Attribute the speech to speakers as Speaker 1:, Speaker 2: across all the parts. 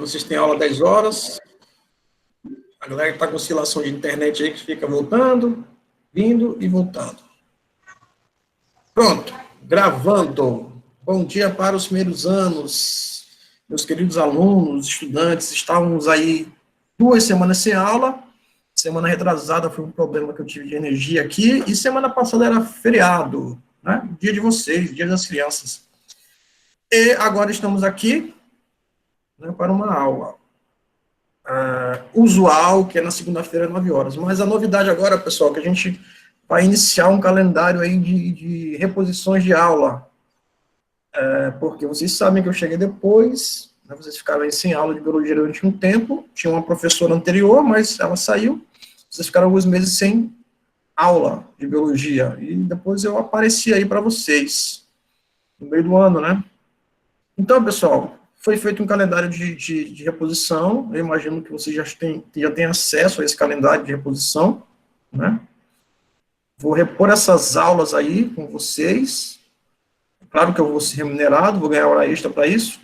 Speaker 1: vocês têm aula 10 horas. A galera que está com oscilação de internet aí, que fica voltando, vindo e voltando. Pronto, gravando. Bom dia para os primeiros anos, meus queridos alunos, estudantes. Estávamos aí 2 semanas sem aula. Semana retrasada foi um problema que eu tive de energia aqui, e semana passada era feriado, né? Dia de vocês, dia das crianças. E agora estamos aqui, né, para uma aula usual, que é na segunda-feira, 9 horas. Mas a novidade agora, pessoal, que a gente vai iniciar um calendário aí de reposições de aula. Porque vocês sabem que eu cheguei depois, né, vocês ficaram aí sem aula de biologia durante um tempo, tinha uma professora anterior, mas ela saiu, vocês ficaram alguns meses sem aula de biologia, e depois eu apareci aí para vocês, no meio do ano, né? Então, pessoal, foi feito um calendário de reposição, eu imagino que vocês já têm acesso a esse calendário de reposição, né? Vou repor essas aulas aí com vocês. Claro que eu vou ser remunerado, vou ganhar hora extra para isso,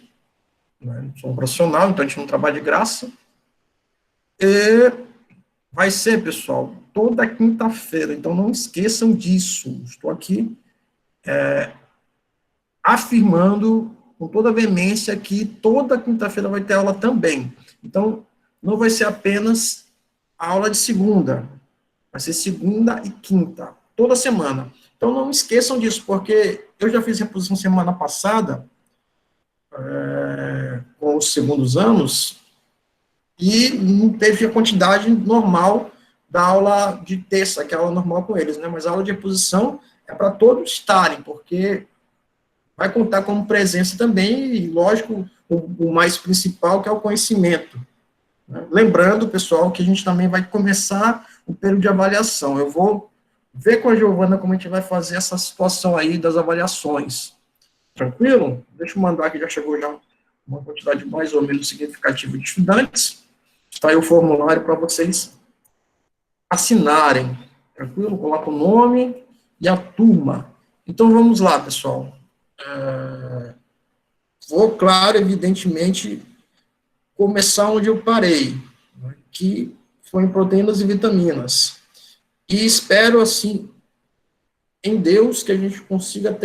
Speaker 1: né? Sou um profissional, então a gente não trabalha de graça. E vai ser, pessoal, toda quinta-feira, então não esqueçam disso. Estou aqui afirmando com toda a veemência que toda quinta-feira vai ter aula também. Então, não vai ser apenas a aula de segunda, vai ser segunda e quinta, toda semana. Então, não esqueçam disso, porque eu já fiz reposição semana passada, com os segundos anos, e não teve a quantidade normal da aula de terça, que é a aula normal com eles, né? Mas a aula de reposição é para todos estarem, porque vai contar como presença também, e, lógico, o mais principal, que é o conhecimento. Né? Lembrando, pessoal, que a gente também vai começar o período de avaliação. Eu vou ver com a Giovana como a gente vai fazer essa situação aí das avaliações. Tranquilo? Deixa eu mandar aqui, já chegou já uma quantidade mais ou menos significativa de estudantes. Está aí o formulário para vocês assinarem. Tranquilo? Coloca o nome e a turma. Então, vamos lá, pessoal. Vou, claro, evidentemente, começar onde eu parei, né, que foi em proteínas e vitaminas. E espero, assim, em Deus, que a gente consiga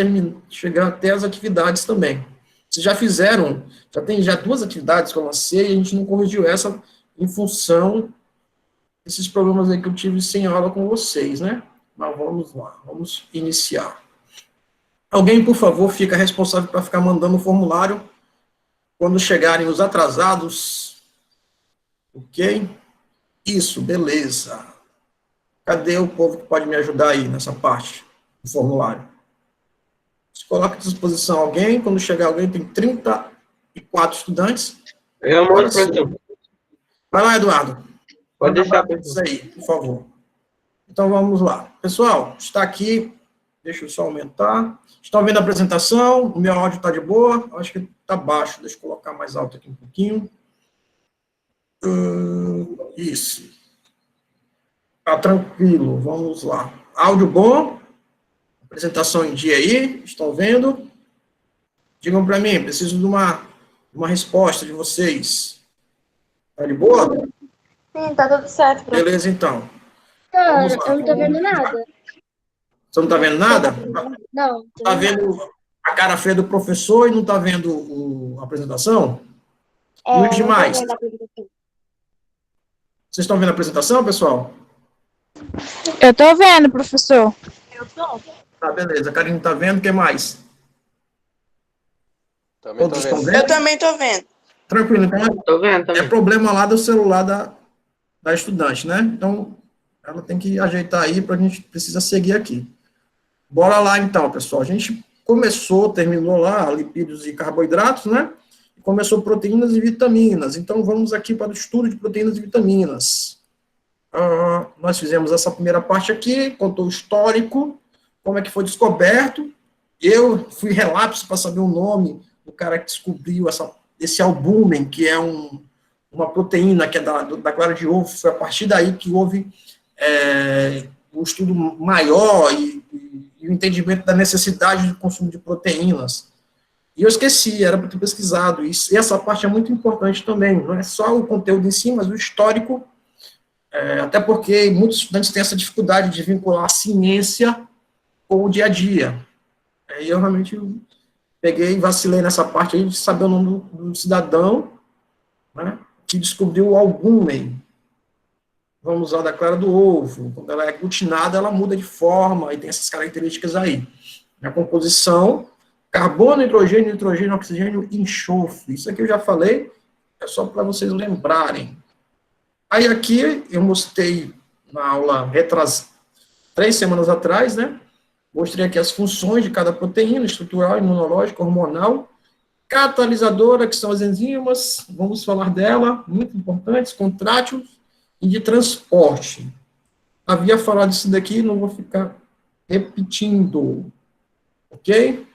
Speaker 1: chegar até as atividades também. Vocês já fizeram, já tem 2 atividades que eu lancei, e a gente não corrigiu essa em função desses problemas aí que eu tive sem aula com vocês, né? Mas vamos lá, vamos iniciar. Alguém, por favor, fica responsável para ficar mandando o formulário quando chegarem os atrasados. Ok? Isso, beleza. Cadê o povo que pode me ajudar aí nessa parte do formulário? Se coloca à disposição alguém, quando chegar alguém, tem 34 estudantes.
Speaker 2: Eu mando, professor.
Speaker 1: Vai lá, Eduardo.
Speaker 2: Pode deixar,
Speaker 1: professor. Isso aí, por favor. Então, vamos lá. Pessoal, está aqui. Deixa eu só aumentar. Estão vendo a apresentação? O meu áudio está de boa? Acho que está baixo. Deixa eu colocar mais alto aqui um pouquinho. Isso. Está tranquilo. Vamos lá. Áudio bom? Apresentação em dia aí? Estão vendo? Digam para mim. Preciso de uma resposta de vocês. Está de boa?
Speaker 3: Sim, tá tudo certo, professor.
Speaker 1: Beleza, então.
Speaker 3: Não, eu não tô vendo nada.
Speaker 1: Você não está vendo nada?
Speaker 3: Não.
Speaker 1: Está vendo a cara feia do professor e não está vendo a apresentação? E os demais? Vocês estão vendo a apresentação, pessoal?
Speaker 4: Eu tô vendo, professor.
Speaker 3: Eu tô.
Speaker 1: Tá, beleza. A Karine está vendo, o que mais?
Speaker 5: Também
Speaker 1: Todos
Speaker 5: tô
Speaker 1: estão
Speaker 5: vendo.
Speaker 1: vendo?
Speaker 6: Eu também tô vendo.
Speaker 1: Tranquilo, então
Speaker 2: Tô vendo também.
Speaker 1: é problema lá do celular da estudante, né? Então, ela tem que ajeitar aí, para a gente precisa seguir aqui. Bora lá, então, pessoal. A gente terminou lá lipídios e carboidratos, né? E começou proteínas e vitaminas. Então, vamos aqui para o estudo de proteínas e vitaminas. Nós fizemos essa primeira parte aqui, contou o histórico, como é que foi descoberto. Eu fui relapso para saber o nome do cara que descobriu esse albúmen, que é uma proteína que é da clara de ovo. Foi a partir daí que houve um estudo maior e o entendimento da necessidade de consumo de proteínas. E eu esqueci, era para ter pesquisado isso. E essa parte é muito importante também. Não é só o conteúdo em si, mas o histórico, até porque muitos estudantes têm essa dificuldade de vincular a ciência com o dia a dia. E eu realmente peguei e vacilei nessa parte aí de saber o nome do cidadão, né, que descobriu o albúmen. Vamos usar da clara do ovo. Quando ela é aglutinada, ela muda de forma e tem essas características aí. A composição, carbono, hidrogênio, nitrogênio, oxigênio e enxofre. Isso aqui eu já falei, é só para vocês lembrarem. Aí aqui eu mostrei na aula 3 semanas atrás, né? Mostrei aqui as funções de cada proteína, estrutural, imunológica, hormonal, catalisadora, que são as enzimas, vamos falar dela, muito importantes, contrátiles e de transporte. Havia falado isso daqui, não vou ficar repetindo. Ok?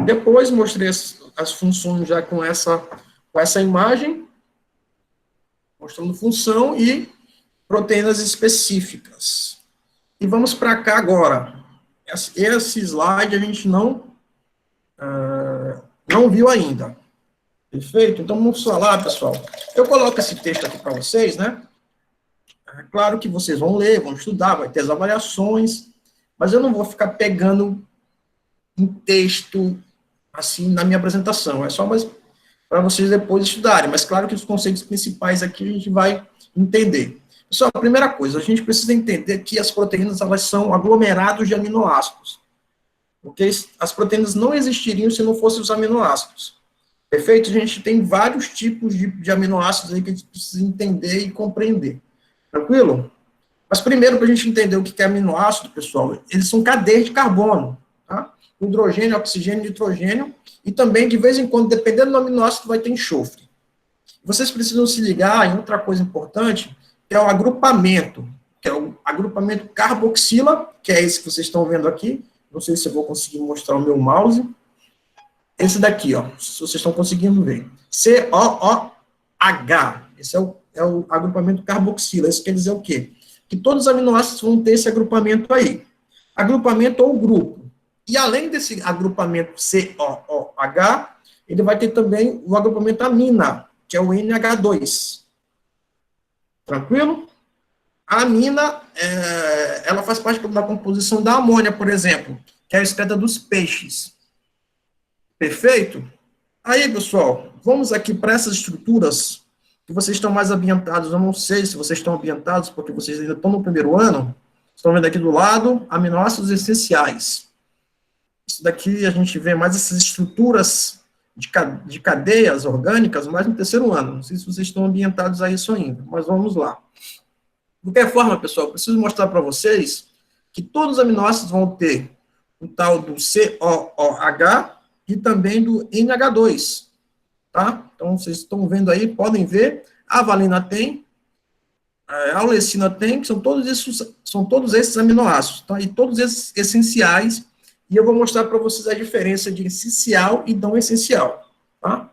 Speaker 1: Depois mostrei as funções já com essa imagem, mostrando função e proteínas específicas. E vamos para cá agora. Esse slide a gente não viu ainda. Perfeito? Então vamos falar, pessoal. Eu coloco esse texto aqui para vocês, né? É claro que vocês vão ler, vão estudar, vai ter as avaliações, mas eu não vou ficar pegando um texto, assim, na minha apresentação. É só mais para vocês depois estudarem. Mas, claro que os conceitos principais aqui a gente vai entender. Pessoal, a primeira coisa, a gente precisa entender que as proteínas, elas são aglomerados de aminoácidos. Porque as proteínas não existiriam se não fossem os aminoácidos. Perfeito? A gente tem vários tipos de aminoácidos aí que a gente precisa entender e compreender. Tranquilo? Mas, primeiro, para a gente entender o que é aminoácido, pessoal, eles são cadeias de carbono, tá? Hidrogênio, oxigênio, nitrogênio, e também, de vez em quando, dependendo do aminoácido, vai ter enxofre. Vocês precisam se ligar em outra coisa importante, que é o agrupamento, que é o agrupamento carboxila, que é esse que vocês estão vendo aqui. Não sei se eu vou conseguir mostrar o meu mouse. Esse daqui, ó, se vocês estão conseguindo ver. COOH. Esse é o agrupamento carboxila. Isso quer dizer o quê? Que todos os aminoácidos vão ter esse agrupamento aí. Agrupamento ou grupo. E além desse agrupamento COOH, ele vai ter também o agrupamento amina, que é o NH2. Tranquilo? A amina, ela faz parte da composição da amônia, por exemplo, que é a excreta dos peixes. Perfeito? Aí, pessoal, vamos aqui para essas estruturas que vocês estão mais ambientados. Eu não sei se vocês estão ambientados, porque vocês ainda estão no primeiro ano. Estão vendo aqui do lado, aminoácidos essenciais. Isso daqui a gente vê mais essas estruturas de cadeias orgânicas mais no terceiro ano. Não sei se vocês estão ambientados a isso ainda, mas vamos lá. De qualquer forma, pessoal, eu preciso mostrar para vocês que todos os aminoácidos vão ter o tal do COOH e também do NH2, tá? Então, vocês estão vendo aí, podem ver, a valina tem, a leucina tem, que são todos esses aminoácidos, tá? E todos esses essenciais, e eu vou mostrar para vocês a diferença de essencial e não essencial, tá?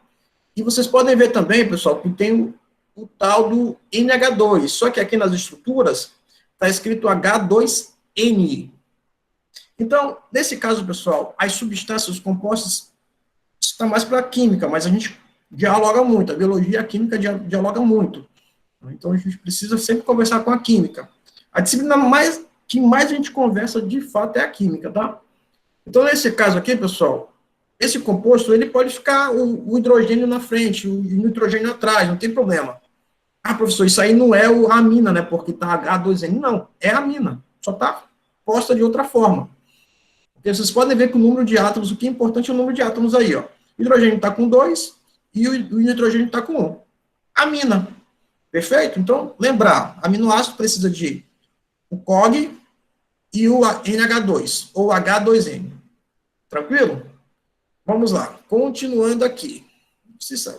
Speaker 1: E vocês podem ver também, pessoal, que tem o tal do NH2, só que aqui nas estruturas está escrito H2N. Então, nesse caso, pessoal, as substâncias, os compostos, está mais para a química, mas a gente dialoga muito, a biologia e a química dialogam muito. Então, a gente precisa sempre conversar com a química. A disciplina que mais a gente conversa, de fato, é a química, tá? Então, nesse caso aqui, pessoal, esse composto, ele pode ficar o hidrogênio na frente, o nitrogênio atrás, não tem problema. Ah, professor, isso aí não é a amina, né? Porque tá H2N. Não, é a amina. Só tá posta de outra forma. Porque vocês podem ver que o número de átomos, o que é importante é o número de átomos aí, ó. O hidrogênio está com 2 e o nitrogênio está com 1. Amina. Perfeito? Então, lembrar, aminoácido precisa de o COG e o NH2, ou H2N. Tranquilo? Vamos lá. Continuando aqui.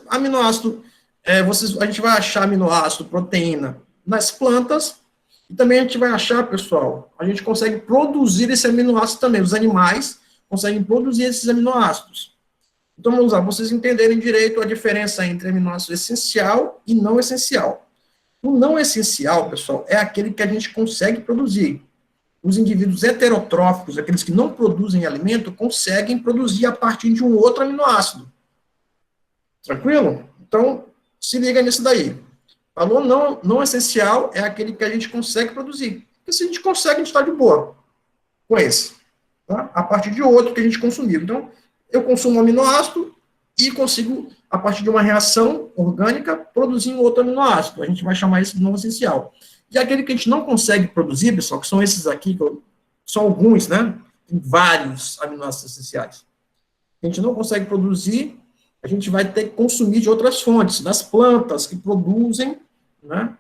Speaker 1: Aminoácido, a gente vai achar aminoácido, proteína, nas plantas, e também a gente vai achar, pessoal, a gente consegue produzir esse aminoácido também. Os animais conseguem produzir esses aminoácidos. Então, vamos lá, vocês entenderem direito a diferença entre aminoácido essencial e não essencial. O não essencial, pessoal, é aquele que a gente consegue produzir. Os indivíduos heterotróficos, aqueles que não produzem alimento, conseguem produzir a partir de um outro aminoácido. Tranquilo? Então, se liga nisso daí. Valor não essencial é aquele que a gente consegue produzir. Porque se a gente consegue, a gente está de boa com esse. Tá? A partir de outro que a gente consumiu. Então, eu consumo um aminoácido e consigo, a partir de uma reação orgânica, produzir um outro aminoácido. A gente vai chamar isso de não essencial. E aquele que a gente não consegue produzir, pessoal, que são esses aqui, são alguns, né? Tem vários aminoácidos essenciais. A gente não consegue produzir, a gente vai ter que consumir de outras fontes, das plantas que produzem, né?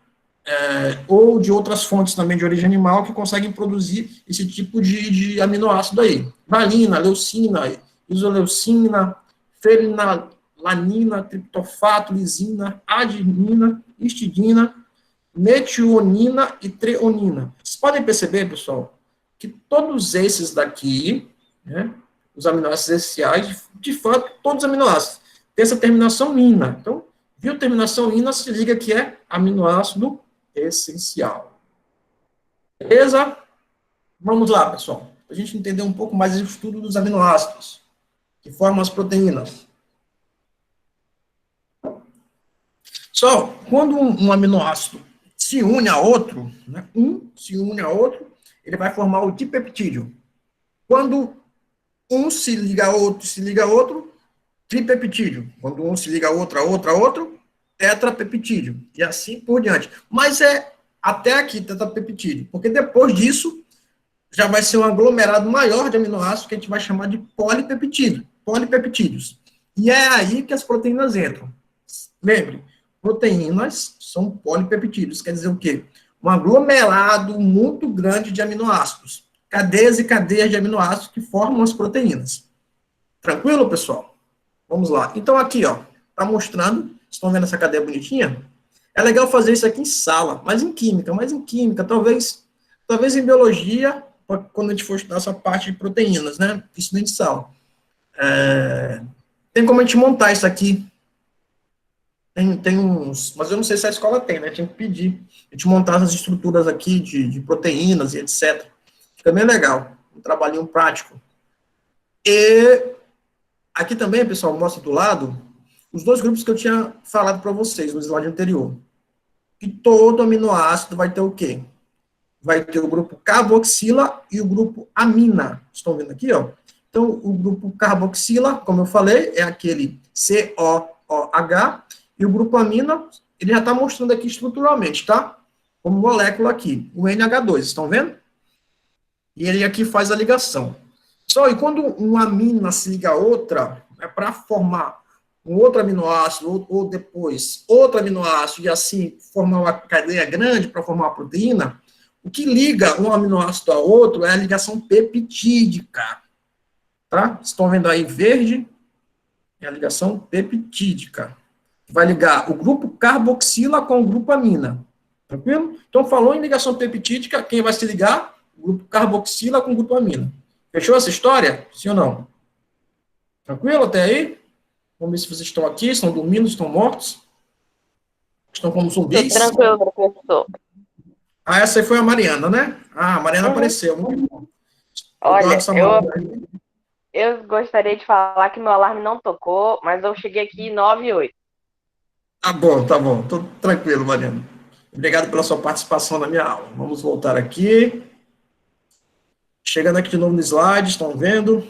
Speaker 1: Ou de outras fontes também de origem animal que conseguem produzir esse tipo de aminoácido aí. Valina, leucina, isoleucina, fenilalanina, triptofato, lisina, adenina, histidina, metionina e treonina. Vocês podem perceber, pessoal, que todos esses daqui, né, os aminoácidos essenciais, de fato, todos os aminoácidos, tem essa terminação ina. Então, viu terminação ina, se liga que é aminoácido essencial. Beleza? Vamos lá, pessoal. Para a gente entender um pouco mais o estudo dos aminoácidos, que formam as proteínas. Só, quando um aminoácido se une a outro, né, se une a outro, ele vai formar o dipeptídeo. Quando um se liga a outro, tripeptídeo. Quando um se liga a outro, tetrapeptídeo. E assim por diante. Mas é até aqui, tetrapeptídeo. Porque depois disso, já vai ser um aglomerado maior de aminoácidos que a gente vai chamar de polipeptídeos. E é aí que as proteínas entram. Lembre, proteínas são polipeptídeos. Quer dizer o quê? Um aglomerado muito grande de aminoácidos. Cadeias e cadeias de aminoácidos que formam as proteínas. Tranquilo, pessoal? Vamos lá. Então, aqui, ó, tá mostrando, estão vendo essa cadeia bonitinha? É legal fazer isso aqui em sala, mas em química, talvez em biologia, quando a gente for estudar essa parte de proteínas, né? Isso dentro de sala. Tem como a gente montar isso aqui. Tem uns, mas eu não sei se a escola tem, né? Tinha que pedir. A gente montar essas estruturas aqui de proteínas e etc. Fica bem legal. Um trabalhinho prático. E aqui também, pessoal, mostra do lado os dois grupos que eu tinha falado para vocês no slide anterior. E todo aminoácido vai ter o quê? Vai ter o grupo carboxila e o grupo amina. Estão vendo aqui, ó? Então, o grupo carboxila, como eu falei, é aquele COOH, e o grupo amina, ele já está mostrando aqui estruturalmente, tá? Como molécula aqui, o NH2, estão vendo? E ele aqui faz a ligação. Só, e quando uma amina se liga a outra, para formar um outro aminoácido, ou depois outro aminoácido, e assim formar uma cadeia grande para formar uma proteína, o que liga um aminoácido a outro é a ligação peptídica. Tá? Estão vendo aí verde? É a ligação peptídica. Vai ligar o grupo carboxila com o grupo amina. Tranquilo? Então, falou em ligação peptídica, quem vai se ligar? O grupo carboxila com o grupo amina. Fechou essa história? Sim ou não? Tranquilo até aí? Vamos ver se vocês estão aqui, estão dormindo, estão mortos? Estão como zumbis?
Speaker 2: Tô tranquilo, professor.
Speaker 1: Ah, essa aí foi a Mariana, né? Ah, a Mariana apareceu. Muito bom.
Speaker 2: Olha, eu gostaria de falar que meu alarme não tocou, mas eu cheguei aqui 9h08.
Speaker 1: Tá bom, tá bom. Tô tranquilo, Mariana. Obrigado pela sua participação na minha aula. Vamos voltar aqui. Chegando aqui de novo no slide, estão vendo?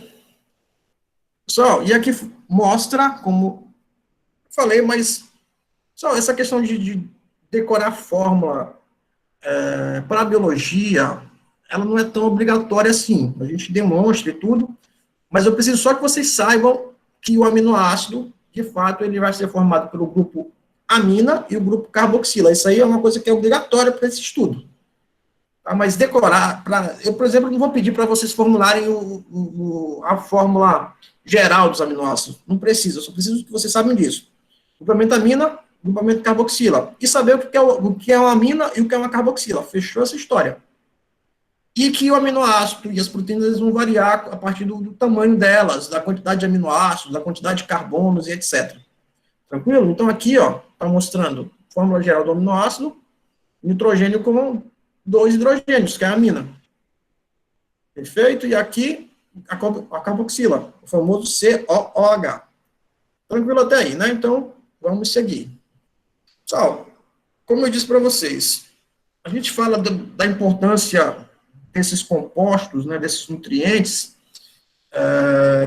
Speaker 1: Pessoal, e aqui mostra, como falei, mas só essa questão de decorar fórmula para a biologia, ela não é tão obrigatória assim. A gente demonstra e tudo, mas eu preciso só que vocês saibam que o aminoácido, de fato, ele vai ser formado pelo grupo amina e o grupo carboxila. Isso aí é uma coisa que é obrigatória para esse estudo. Tá? Mas decorar, eu, por exemplo, não vou pedir para vocês formularem a fórmula geral dos aminoácidos. Não precisa, eu só preciso que vocês saibam disso. Grupamento amina, grupamento carboxila. E saber o que é uma amina e o que é uma carboxila. Fechou essa história. E que o aminoácido e as proteínas vão variar a partir do tamanho delas, da quantidade de aminoácidos, da quantidade de carbonos e etc. Tranquilo? Então, aqui, ó, está mostrando fórmula geral do aminoácido, nitrogênio com 2 hidrogênios, que é a amina. Perfeito? E aqui, a carboxila, o famoso COOH. Tranquilo até aí, né? Então, vamos seguir. Pessoal, como eu disse para vocês, a gente fala da importância desses compostos, né, desses nutrientes,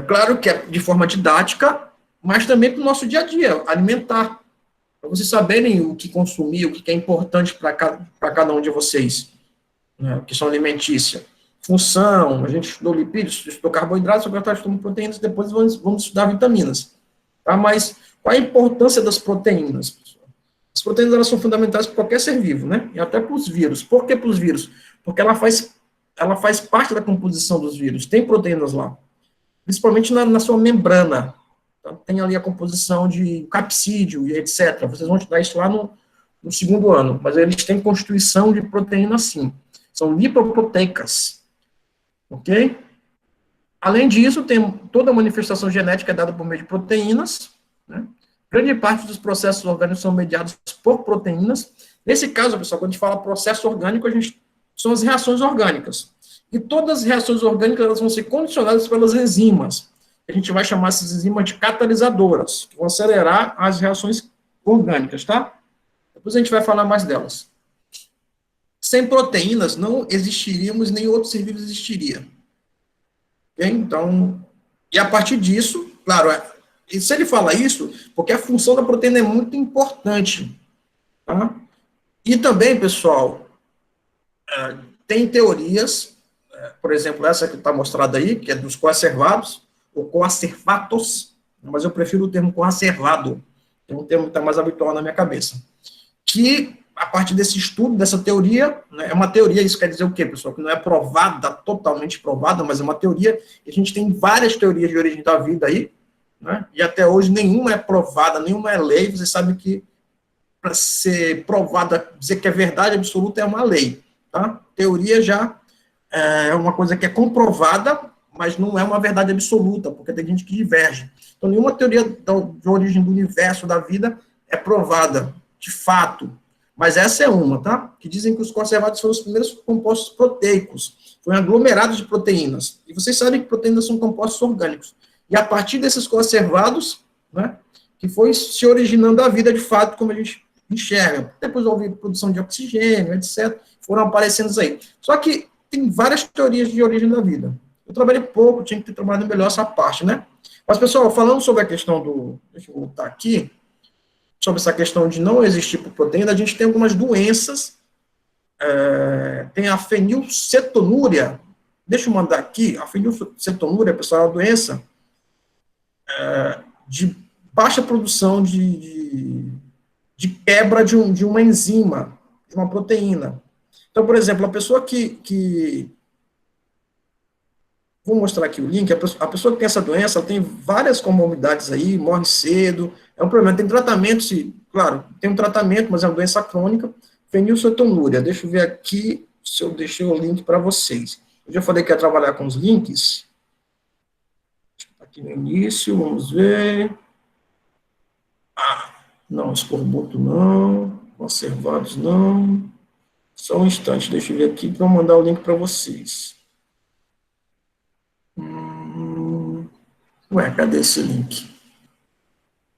Speaker 1: claro que é de forma didática, mas também para o nosso dia a dia, alimentar, para vocês saberem o que consumir, o que é importante para cada um de vocês, né, questão alimentícia. Função, a gente estudou lipídios, estudou carboidratos, agora está estudando proteínas, depois vamos estudar vitaminas. Tá? Mas qual a importância das proteínas? As proteínas elas são fundamentais para qualquer ser vivo, né? E até para os vírus. Por que para os vírus? Porque ela faz parte da composição dos vírus. Tem proteínas lá. Principalmente na sua membrana. Então, tem ali a composição de capsídeo e etc. Vocês vão estudar isso lá no segundo ano. Mas eles têm constituição de proteína sim. São lipoproteicas. Ok? Além disso, tem toda a manifestação genética dada por meio de proteínas, né? Grande parte dos processos orgânicos são mediados por proteínas. Nesse caso, pessoal, quando a gente fala processo orgânico, são as reações orgânicas. E todas as reações orgânicas elas vão ser condicionadas pelas enzimas. A gente vai chamar essas enzimas de catalisadoras, que vão acelerar as reações orgânicas, tá? Depois a gente vai falar mais delas. Sem proteínas, não existiríamos, nem outro ser vivo existiria. Okay? Então, e a partir disso, claro, e se ele fala isso, porque a função da proteína é muito importante. Tá? E também, pessoal, tem teorias, por exemplo, essa que está mostrada aí, que é dos coacervados, ou coacervatos, mas eu prefiro o termo coacervado, é um termo que está mais habitual na minha cabeça. Que, a partir desse estudo, dessa teoria, né, é uma teoria, isso quer dizer o quê, pessoal? Que não é provada, totalmente provada, mas é uma teoria, e a gente tem várias teorias de origem da vida aí, né? E até hoje nenhuma é provada, nenhuma é lei. Vocês sabem que para ser provada, dizer que é verdade absoluta é uma lei, tá? Teoria já é uma coisa que é comprovada, mas não é uma verdade absoluta, porque tem gente que diverge. Então, nenhuma teoria de origem do universo, da vida, é provada, de fato. Mas essa é uma, tá? Que dizem que os conservados foram os primeiros compostos proteicos. Foi um aglomerado de proteínas. E vocês sabem que proteínas são compostos orgânicos. E a partir desses conservados, né, que foi se originando a vida de fato, como a gente enxerga. Depois houve produção de oxigênio, etc. Foram aparecendo aí. Só que tem várias teorias de origem da vida. Eu trabalhei pouco, tinha que ter trabalhado melhor essa parte, né? Mas, pessoal, falando sobre a questão do... Deixa eu voltar aqui. Sobre essa questão de não existir proteína, a gente tem algumas doenças. Tem a fenilcetonúria. Deixa eu mandar aqui. A fenilcetonúria, pessoal, é uma doença de baixa produção de quebra de uma enzima, de uma proteína. Então, por exemplo, a pessoa que vou mostrar aqui o link, a pessoa que tem essa doença, ela tem várias comorbidades aí, morre cedo, é um problema, tem tratamento, claro, tem um tratamento, mas é uma doença crônica, fenilcetonúria. Deixa eu ver aqui se eu deixei o link para vocês. Eu já falei que ia trabalhar com os links, aqui no início, vamos ver. Não, escorbuto não, conservados não. Só um instante, deixa eu ver aqui para eu mandar o link para vocês. Ué, cadê esse link?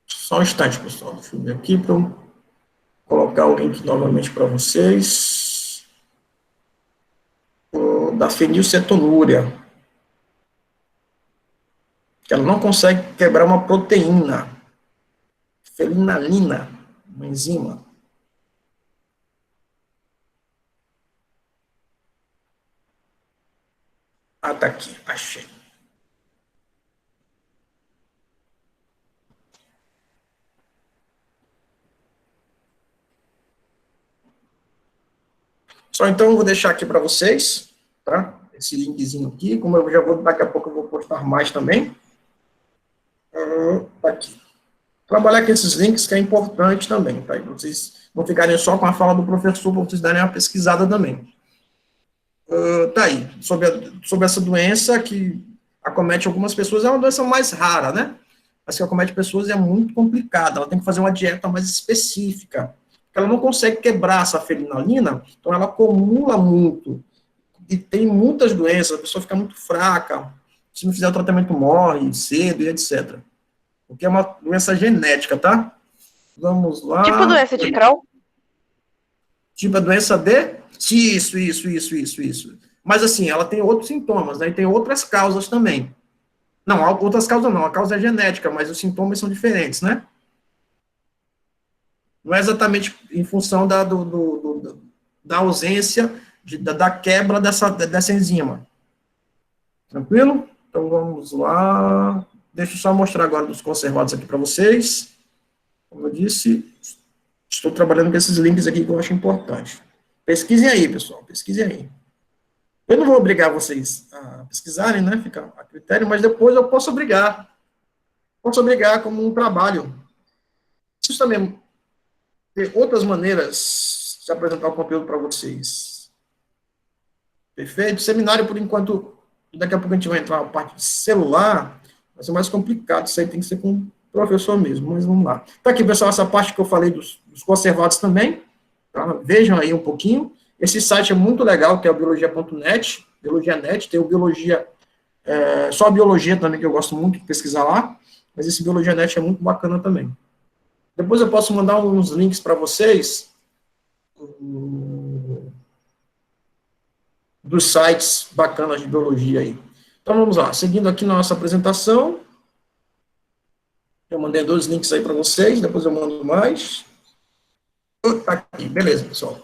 Speaker 1: Só um instante, pessoal, deixa eu ver aqui para eu colocar o link novamente para vocês. Da fenilcetonúria. Que ela não consegue quebrar uma proteína. Felinalina, uma enzima. Ah, tá aqui, achei. Só então eu vou deixar aqui para vocês, tá? Esse linkzinho aqui, como eu já vou, daqui a pouco eu vou postar mais também. Tá aqui. Trabalhar com esses links que é importante também, tá? Para vocês não ficarem só com a fala do professor, para vocês darem uma pesquisada também. Tá aí, sobre essa doença que acomete algumas pessoas, é uma doença mais rara, né? Mas que acomete pessoas é muito complicada, ela tem que fazer uma dieta mais específica, porque ela não consegue quebrar essa felinalina, então ela acumula muito, e tem muitas doenças, a pessoa fica muito fraca, se não fizer o tratamento morre cedo e etc. porque é uma doença genética, tá? Vamos lá.
Speaker 2: Tipo doença de Crohn?
Speaker 1: Tipo a doença de... Isso. Mas, assim, ela tem outros sintomas, né? E tem outras causas também. Não, outras causas não. A causa é genética, mas os sintomas são diferentes, né? Não é exatamente em função da ausência, da quebra dessa enzima. Tranquilo? Então, vamos lá. Deixa eu só mostrar agora dos conservados aqui para vocês. Como eu disse, estou trabalhando com esses links aqui que eu acho importante. Pesquisem aí, pessoal. Pesquisem aí. Eu não vou obrigar vocês a pesquisarem, né? Fica a critério, mas depois eu posso obrigar. Posso obrigar como um trabalho. Preciso também ter outras maneiras de apresentar o conteúdo para vocês. Perfeito? Seminário, por enquanto, daqui a pouco a gente vai entrar na parte de celular, vai ser mais complicado, isso aí tem que ser com o professor mesmo, mas vamos lá. Tá aqui, pessoal, essa parte que eu falei dos conservados também, tá? Vejam aí um pouquinho. Esse site é muito legal, que é o biologia.net, biologia.net, tem o biologia, só a biologia também, que eu gosto muito de pesquisar lá, mas esse biologia.net é muito bacana também. Depois eu posso mandar uns links para vocês dos sites bacanas de biologia aí. Então, vamos lá. Seguindo aqui na nossa apresentação, eu mandei 2 links aí para vocês, depois eu mando mais. Tá aqui, beleza, pessoal.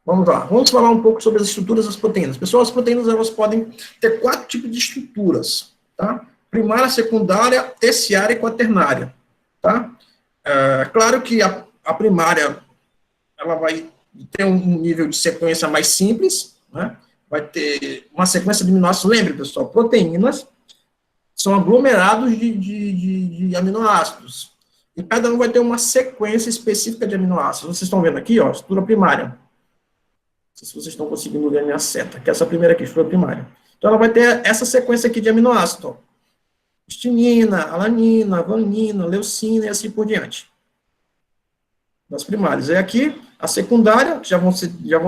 Speaker 1: Vamos lá. Vamos falar um pouco sobre as estruturas das proteínas. Pessoal, as proteínas, elas podem ter 4 tipos de estruturas, tá? Primária, secundária, terciária e quaternária, tá? Claro que a primária, ela vai ter um nível de sequência mais simples, né? Vai ter uma sequência de aminoácidos. Lembre, pessoal, proteínas são aglomerados de aminoácidos. E cada um vai ter uma sequência específica de aminoácidos. Vocês estão vendo aqui, ó, estrutura primária. Não sei se vocês estão conseguindo ver a minha seta, que é essa primeira aqui, estrutura primária. Então, ela vai ter essa sequência aqui de aminoácidos, ó. Histinina, alanina, valinina, leucina e assim por diante. Das primárias. E aqui, a secundária, já vão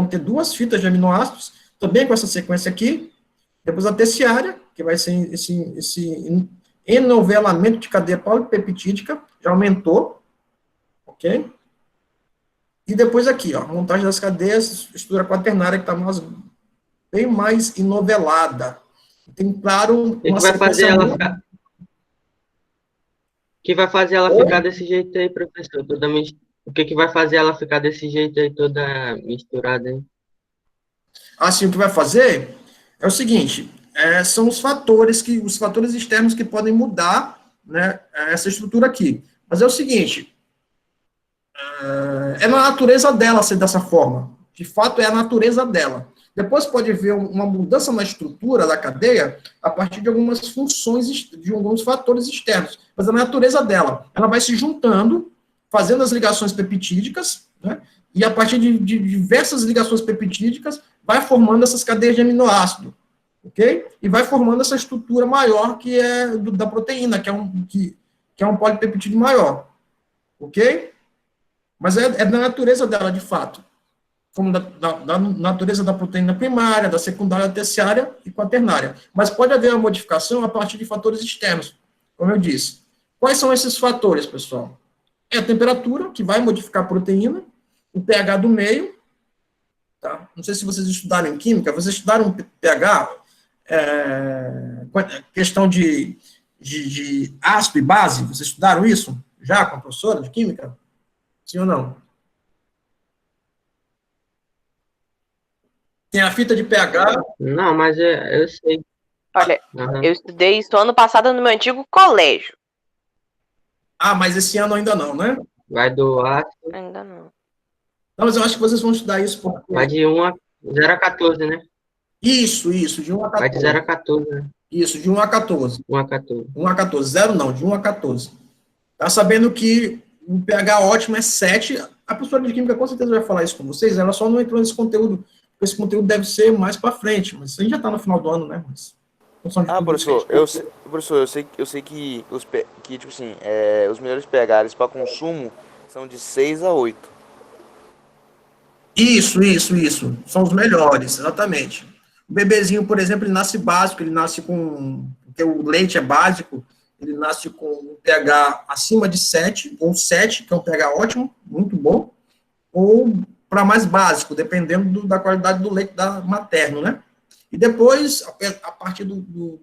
Speaker 1: ter 2 fitas de aminoácidos, também com essa sequência aqui. Depois a terciária, que vai ser esse enovelamento de cadeia polipeptídica, já aumentou, ok? E depois aqui, ó, a montagem das cadeias, estrutura quaternária, que está bem mais enovelada. Tem, claro,
Speaker 5: uma sequência... O que vai fazer ela ficar desse jeito aí, professor? O que vai fazer ela ficar desse jeito aí, toda misturada aí?
Speaker 1: Assim, o que vai fazer é o seguinte, são os fatores externos que podem mudar, né, essa estrutura aqui. Mas é o seguinte, é na natureza dela ser dessa forma. De fato, é a natureza dela. Depois pode haver uma mudança na estrutura da cadeia a partir de algumas funções, de alguns fatores externos. Mas é na natureza dela. Ela vai se juntando, fazendo as ligações peptídicas, né? E a partir de diversas ligações peptídicas, vai formando essas cadeias de aminoácido, ok? E vai formando essa estrutura maior que é da proteína, que é um polipeptídeo maior, ok? Mas é da natureza dela, de fato. Como da natureza da proteína primária, da secundária, terciária e quaternária. Mas pode haver uma modificação a partir de fatores externos, como eu disse. Quais são esses fatores, pessoal? É a temperatura, que vai modificar a proteína, o pH do meio, tá? Não sei se vocês estudaram em química, vocês estudaram pH, questão de ácido e base, vocês estudaram isso já com a professora de química? Sim ou não? Tem a fita de pH.
Speaker 5: Não, mas eu sei.
Speaker 2: Olha, eu estudei isso ano passado no meu antigo colégio.
Speaker 1: Ah, mas esse ano ainda não, né?
Speaker 5: Vai do ácido.
Speaker 2: Ainda não.
Speaker 1: Não, mas eu acho que vocês vão estudar isso porque...
Speaker 5: Vai de 0 a 14, né?
Speaker 1: Isso, de 1 a 14.
Speaker 5: Vai de 0 a 14, né?
Speaker 1: Isso, de 1 a 14.
Speaker 5: 1 a 14.
Speaker 1: 1 a 14. 0 não, de 1 a 14. Tá sabendo que o pH ótimo é 7. A professora de química com certeza vai falar isso com vocês, ela só não entrou nesse conteúdo, porque esse conteúdo deve ser mais para frente, mas a gente já está no final do ano, né?
Speaker 6: Professor, eu sei que tipo assim, os melhores pHs para consumo são de 6 a 8.
Speaker 1: Isso. São os melhores, exatamente. O bebezinho, por exemplo, ele nasce básico, ele nasce com... Porque o leite é básico, ele nasce com um pH acima de 7, ou 7, que é um pH ótimo, muito bom, ou para mais básico, dependendo da qualidade do leite materno, né? E depois, a partir do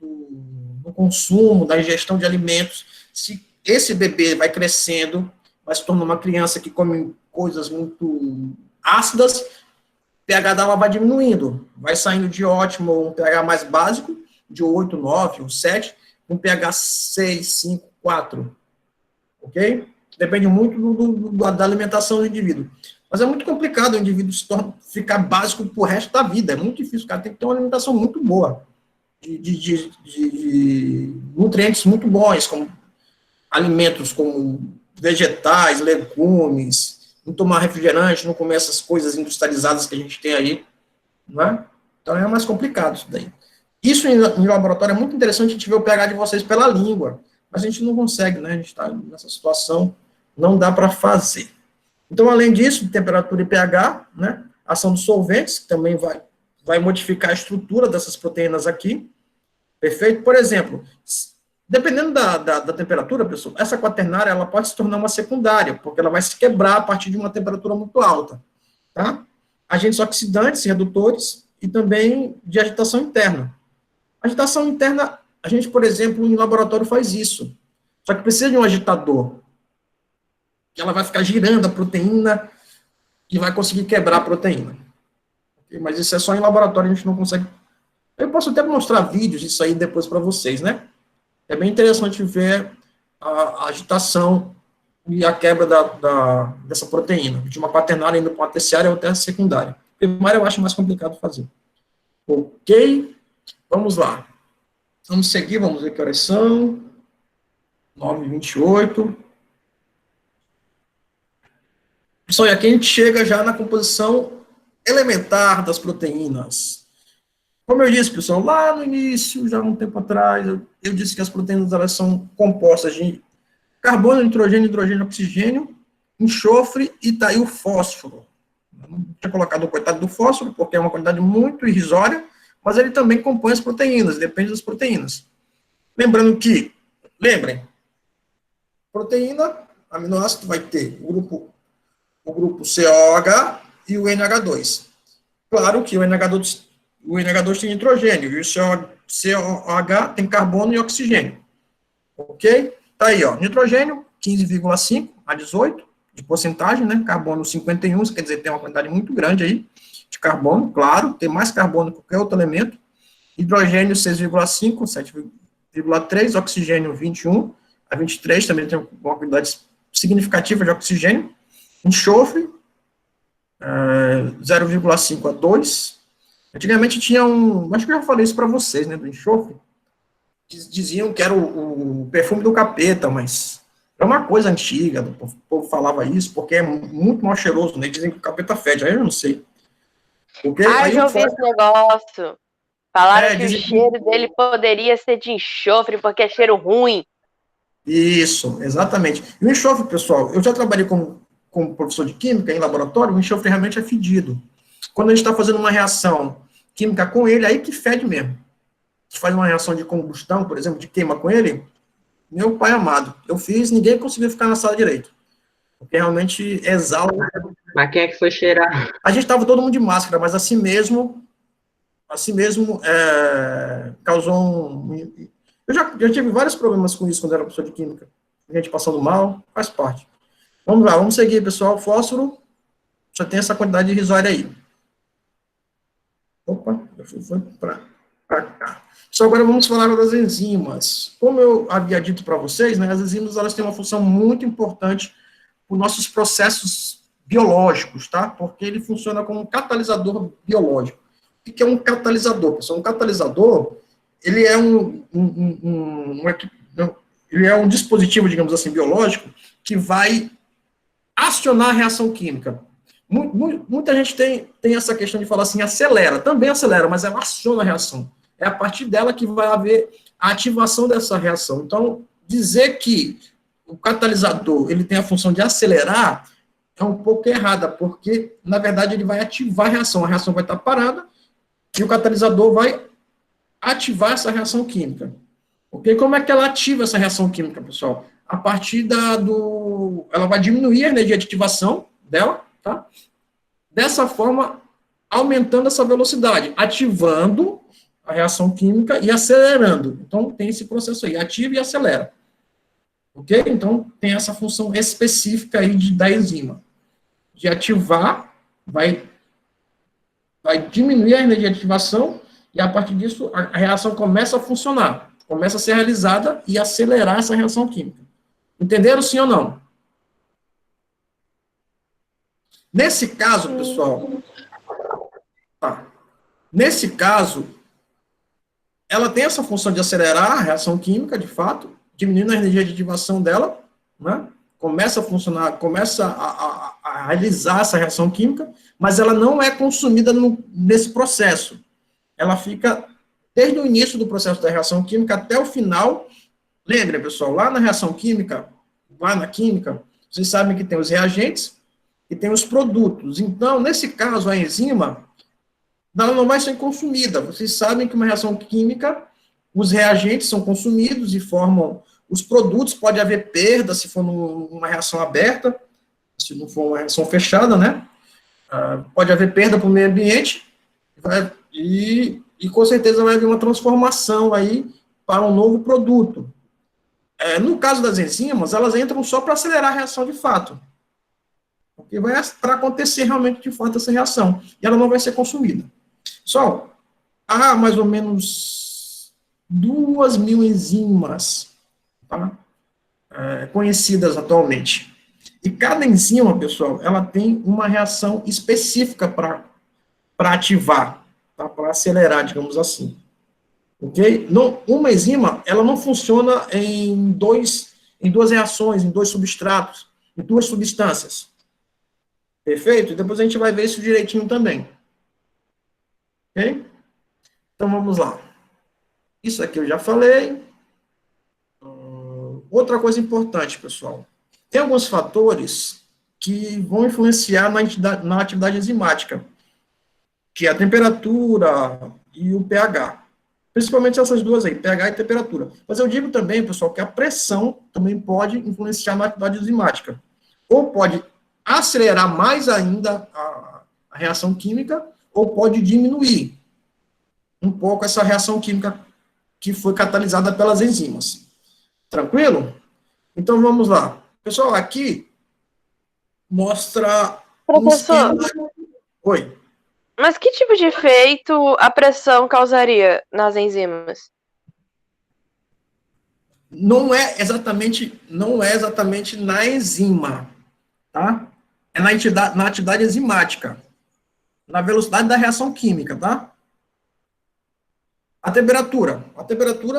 Speaker 1: consumo, da ingestão de alimentos, se esse bebê vai crescendo, vai se tornando uma criança que come coisas muito ácidas, o pH dela vai diminuindo, vai saindo de ótimo, um pH mais básico, de 8, 9, ou 7, um pH 6, 5, 4, ok? Depende muito da alimentação do indivíduo. Mas é muito complicado o indivíduo ficar básico pro resto da vida, é muito difícil, o cara tem que ter uma alimentação muito boa, de nutrientes muito bons, como alimentos como vegetais, legumes, não tomar refrigerante, não comer essas coisas industrializadas que a gente tem aí, não é? Então é mais complicado isso daí. Isso em laboratório é muito interessante, a gente vê o pH de vocês pela língua, mas a gente não consegue, né? A gente está nessa situação, não dá para fazer. Então, além disso, temperatura e pH, né? Ação dos solventes, que também vai modificar a estrutura dessas proteínas aqui, perfeito? Por exemplo, dependendo da temperatura, pessoal, essa quaternária, ela pode se tornar uma secundária, porque ela vai se quebrar a partir de uma temperatura muito alta, tá? Agentes oxidantes, redutores, e também de agitação interna. Agitação interna, a gente, por exemplo, em laboratório faz isso. Só que precisa de um agitador. Que ela vai ficar girando a proteína e vai conseguir quebrar a proteína. Mas isso é só em laboratório, a gente não consegue. Eu posso até mostrar vídeos disso aí depois para vocês, né? É bem interessante ver a agitação e a quebra dessa proteína. De uma quaternária indo para uma terciária ou até a secundária. Primária eu acho mais complicado fazer. Ok? Vamos lá. Vamos seguir, vamos ver que horas são. 9h28. Pessoal, e aqui a gente chega já na composição elementar das proteínas. Como eu disse, pessoal, lá no início, já há um tempo atrás, eu disse que as proteínas elas são compostas de carbono, nitrogênio, hidrogênio, oxigênio, enxofre e tá aí o fósforo. Eu não tinha colocado o coitado do fósforo, porque é uma quantidade muito irrisória, mas ele também compõe as proteínas, depende das proteínas. Lembrando que, lembrem, proteína, aminoácido vai ter o grupo COH e o NH2. Claro que o NH2 tem nitrogênio, e o COH tem carbono e oxigênio. Ok? Tá aí, ó, nitrogênio, 15,5 a 18, de porcentagem, né? Carbono 51, quer dizer, tem uma quantidade muito grande aí de carbono, claro, tem mais carbono que qualquer outro elemento. Hidrogênio 6,5, 7,3, oxigênio 21 a 23, também tem uma quantidade significativa de oxigênio. Enxofre, 0,5 a 2. Antigamente tinha acho que eu já falei isso para vocês, né, do enxofre. Diziam que era o perfume do capeta, mas é uma coisa antiga, o povo falava isso, porque é muito mal cheiroso, né, dizem que o capeta fede, aí eu não sei. Okay?
Speaker 2: Ah, eu já ouvi esse negócio. Falaram que o cheiro dele poderia ser de enxofre, porque é cheiro ruim.
Speaker 1: Isso, exatamente. E o enxofre, pessoal, eu já trabalhei como professor de química em laboratório, o enxofre realmente é fedido. Quando a gente está fazendo uma reação química com ele, aí que fede mesmo. A gente faz uma reação de combustão, por exemplo, de queima com ele, meu pai amado, eu fiz, ninguém conseguiu ficar na sala direito. Porque realmente exala.
Speaker 5: Mas quem é que foi cheirar?
Speaker 1: A gente estava todo mundo de máscara, mas assim mesmo causou Eu já tive vários problemas com isso quando era professor de química. Gente passando mal, faz parte. Vamos lá, vamos seguir, pessoal. Fósforo, já tem essa quantidade irrisória aí. Opa, foi para cá. Só agora vamos falar das enzimas. Como eu havia dito para vocês, né, as enzimas elas têm uma função muito importante para os nossos processos biológicos, tá? Porque ele funciona como um catalisador biológico. O que é um catalisador, pessoal? Um catalisador, ele é ele é um dispositivo, digamos assim, biológico, que vai acionar a reação química. Muita gente tem essa questão de falar assim, acelera, também acelera, mas ela aciona a reação. É a partir dela que vai haver a ativação dessa reação. Então, dizer que o catalisador ele tem a função de acelerar é um pouco errada, porque, na verdade, ele vai ativar a reação vai estar parada, e o catalisador vai ativar essa reação química. Ok? Como é que ela ativa essa reação química, pessoal? A partir ela vai diminuir a energia de ativação dela, tá? Dessa forma, aumentando essa velocidade, ativando a reação química e acelerando. Então, tem esse processo aí, ativa e acelera. Ok? Então, tem essa função específica aí da enzima. De ativar, vai diminuir a energia de ativação, e a partir disso, a reação começa a funcionar, começa a ser realizada e acelerar essa reação química. Entenderam, sim ou não? Nesse caso, pessoal, nesse caso, ela tem essa função de acelerar a reação química, de fato, diminuindo a energia de ativação dela, né? Começa a funcionar, começa a realizar essa reação química, mas ela não é consumida nesse processo. Ela fica desde o início do processo da reação química até o final. Lembra, pessoal, lá na reação química, lá na química, vocês sabem que tem os reagentes e tem os produtos. Então, nesse caso, a enzima, ela não vai ser consumida. Vocês sabem que uma reação química, os reagentes são consumidos e formam os produtos. Pode haver perda se for numa reação aberta, se não for uma reação fechada, né? Pode haver perda para o meio ambiente e com certeza vai haver uma transformação aí para um novo produto. No caso das enzimas, elas entram só para acelerar a reação de fato. Porque vai para acontecer realmente de fato essa reação. E ela não vai ser consumida. Pessoal, há mais ou menos 2.000 enzimas, tá? Conhecidas atualmente. E cada enzima, pessoal, ela tem uma reação específica para ativar, tá? Para acelerar, digamos assim. Ok? Uma enzima, ela não funciona em duas reações, em dois substratos, em duas substâncias. Perfeito? E depois a gente vai ver isso direitinho também. Ok? Então, vamos lá. Isso aqui eu já falei. Outra coisa importante, pessoal. Tem alguns fatores que vão influenciar na atividade enzimática, que é a temperatura e o pH. Principalmente essas duas aí, pH e temperatura. Mas eu digo também, pessoal, que a pressão também pode influenciar na atividade enzimática. Ou pode acelerar mais ainda a reação química, ou pode diminuir um pouco essa reação química que foi catalisada pelas enzimas. Tranquilo? Então, vamos lá. Pessoal, aqui mostra...
Speaker 2: Professor.
Speaker 1: Oi.
Speaker 2: Mas que tipo de efeito a pressão causaria nas enzimas?
Speaker 1: Não é exatamente na enzima, tá? É na atividade enzimática, na velocidade da reação química, tá? A temperatura,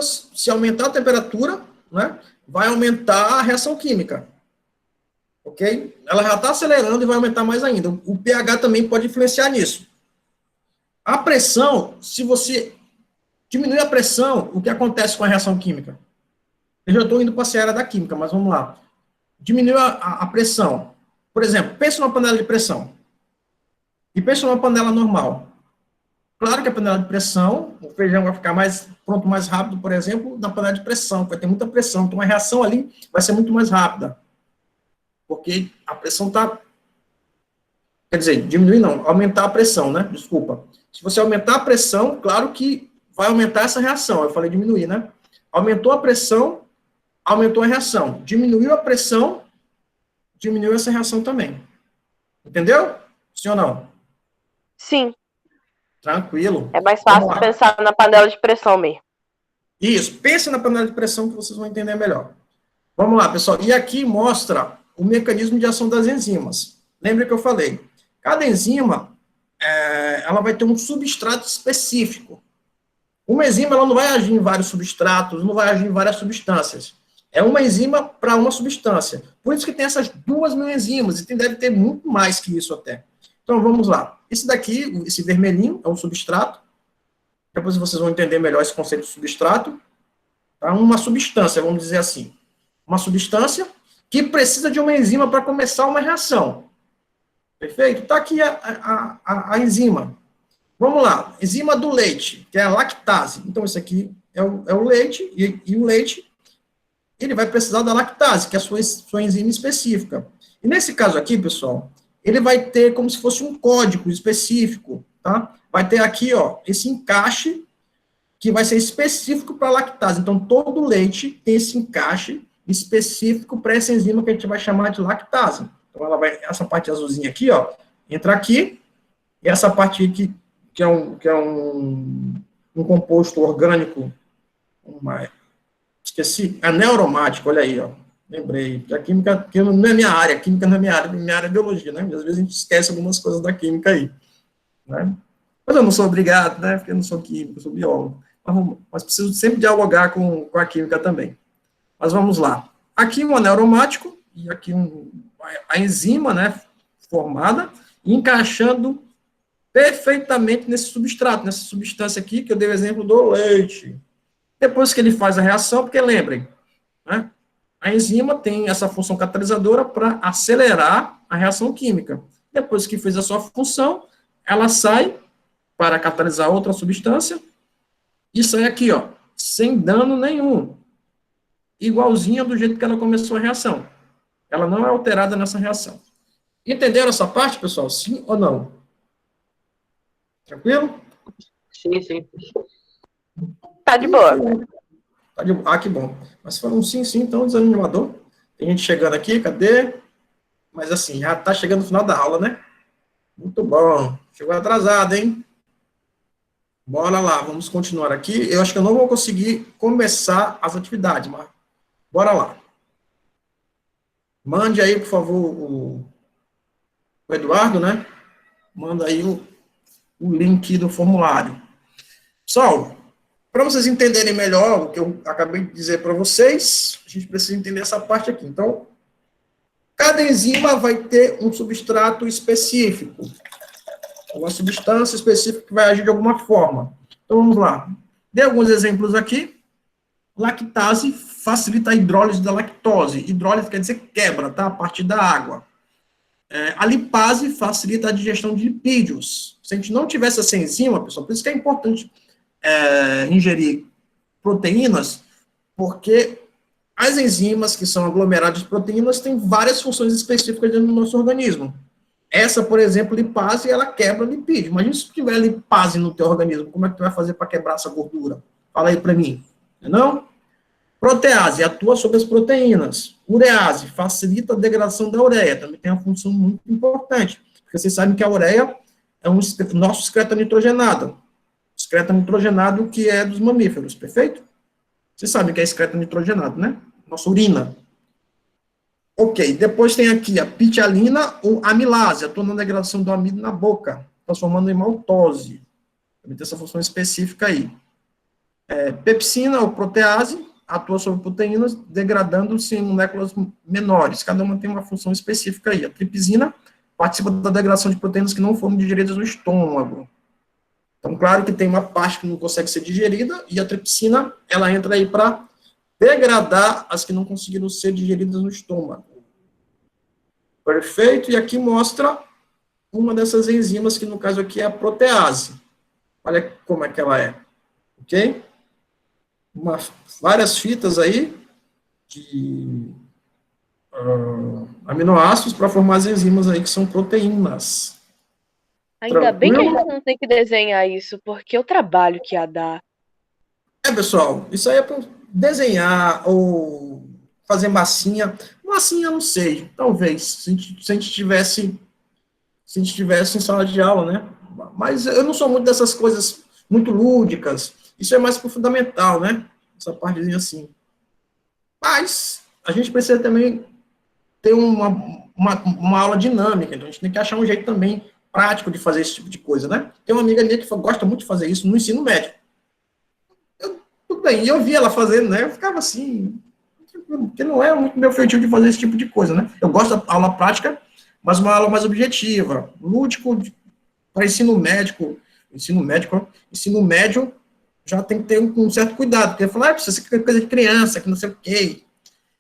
Speaker 1: se aumentar a temperatura, né, vai aumentar a reação química, ok? Ela já está acelerando e vai aumentar mais ainda. O pH também pode influenciar nisso. A pressão, se você diminuir a pressão, o que acontece com a reação química? Eu já estou indo para a seara da química, mas vamos lá. Diminuir a pressão. Por exemplo, pense numa panela de pressão. E pense numa panela normal. Claro que a panela de pressão, o feijão vai ficar pronto mais rápido, por exemplo, na panela de pressão, vai ter muita pressão. Então, a reação ali vai ser muito mais rápida. Porque a pressão está... Quer dizer, diminuir não, aumentar a pressão, né? Desculpa. Se você aumentar a pressão, claro que vai aumentar essa reação. Eu falei diminuir, né? Aumentou a pressão, aumentou a reação. Diminuiu a pressão, diminuiu essa reação também. Entendeu? Sim ou não?
Speaker 2: Sim.
Speaker 1: Tranquilo.
Speaker 2: É mais fácil pensar na panela de pressão mesmo.
Speaker 1: Isso, pense na panela de pressão que vocês vão entender melhor. Vamos lá, pessoal. E aqui mostra o mecanismo de ação das enzimas. Lembra que eu falei? Cada enzima, ela vai ter um substrato específico. Uma enzima, ela não vai agir em vários substratos, não vai agir em várias substâncias. É uma enzima para uma substância. Por isso que tem essas 2.000 enzimas, e deve ter muito mais que isso até. Então, vamos lá. Esse daqui, esse vermelhinho, é um substrato. Depois vocês vão entender melhor esse conceito de substrato. Tá? Uma substância, vamos dizer assim. Uma substância que precisa de uma enzima para começar uma reação. Perfeito? Está aqui a enzima. Vamos lá. Enzima do leite, que é a lactase. Então, isso aqui é o leite, e o leite, ele vai precisar da lactase, que é a sua enzima específica. E nesse caso aqui, pessoal, ele vai ter como se fosse um código específico, tá? Vai ter aqui, ó, esse encaixe, que vai ser específico para a lactase. Então, todo leite tem esse encaixe específico para essa enzima que a gente vai chamar de lactase. Então, ela vai, essa parte azulzinha aqui, ó, entra aqui, e essa parte aqui, que é um composto orgânico, esqueci, aneuromático, olha aí, ó, lembrei, que a química, que não é minha área, a química não é minha área é biologia, né, às vezes a gente esquece algumas coisas da química aí, né, mas eu não sou obrigado, né, porque eu não sou químico, eu sou biólogo, mas preciso sempre dialogar com a química também. Mas vamos lá, aqui um aneuromático, e aqui a enzima, né, formada, encaixando perfeitamente nesse substrato, nessa substância aqui, que eu dei o exemplo do leite. Depois que ele faz a reação, porque lembrem, né, a enzima tem essa função catalisadora para acelerar a reação química. Depois que fez a sua função, ela sai para catalisar outra substância e sai aqui, ó, sem dano nenhum. Igualzinha do jeito que ela começou a reação. Ela não é alterada nessa reação. Entenderam essa parte, pessoal? Sim ou não? Tranquilo?
Speaker 5: Sim, sim.
Speaker 2: Tá de boa.
Speaker 1: Tá de... Ah, que bom. Mas foram sim, então desanimador. Tem gente chegando aqui, cadê? Mas assim, já tá chegando no final da aula, né? Muito bom. Chegou atrasado, hein? Bora lá, vamos continuar aqui. Eu acho que eu não vou conseguir começar as atividades, mas bora lá. Mande aí, por favor, o Eduardo, né? Manda aí o link do formulário. Pessoal, para vocês entenderem melhor o que eu acabei de dizer para vocês, a gente precisa entender essa parte aqui. Então, cada enzima vai ter um substrato específico, uma substância específica que vai agir de alguma forma. Então, vamos lá. Dei alguns exemplos aqui. Lactase facilita a hidrólise da lactose. Hidrólise quer dizer quebra, tá? A partir da água. A lipase facilita a digestão de lipídios. Se a gente não tivesse essa enzima, pessoal, por isso que é importante ingerir proteínas, porque as enzimas que são aglomerados de proteínas têm várias funções específicas dentro do nosso organismo. Essa, por exemplo, lipase, ela quebra lipídio. Imagina se tiver lipase no teu organismo, como é que tu vai fazer para quebrar essa gordura? Fala aí para mim. Não? Protease atua sobre as proteínas. Urease facilita a degradação da ureia. Também tem uma função muito importante. Porque vocês sabem que a ureia é nosso excreto nitrogenado. Excreto nitrogenado que é dos mamíferos, perfeito? Vocês sabem que é excreto nitrogenado, né? Nossa urina. Ok, depois tem aqui a pitialina ou amilase, atua na degradação do amido na boca, transformando em maltose. Também tem essa função específica aí. Pepsina ou protease, atua sobre proteínas, degradando-se em moléculas menores. Cada uma tem uma função específica aí. A tripsina participa da degradação de proteínas que não foram digeridas no estômago. Então, claro que tem uma parte que não consegue ser digerida, e a tripsina, ela entra aí para degradar as que não conseguiram ser digeridas no estômago. Perfeito? E aqui mostra uma dessas enzimas, que no caso aqui é a protease. Olha como é que ela é. Ok? Várias fitas aí de aminoácidos para formar as enzimas aí que são proteínas.
Speaker 7: Ainda bem que a gente não tem que desenhar isso, porque o trabalho que ia dar.
Speaker 1: Pessoal, isso aí é para desenhar ou fazer massinha. Massinha, não sei, talvez, se a gente tivesse em sala de aula, né? Mas eu não sou muito dessas coisas muito lúdicas. Isso é mais para o fundamental, né? Essa partezinha assim. Mas a gente precisa também ter uma aula dinâmica, então a gente tem que achar um jeito também prático de fazer esse tipo de coisa, né? Tem uma amiga minha que gosta muito de fazer isso no ensino médio. Tudo bem, e eu vi ela fazendo, né? Eu ficava assim, porque não é muito meu feitio de fazer esse tipo de coisa, né? Eu gosto da aula prática, mas uma aula mais objetiva, lúdico, para ensino médio, já tem que ter um certo cuidado, porque falar, precisa ser coisa de criança, que não sei o quê.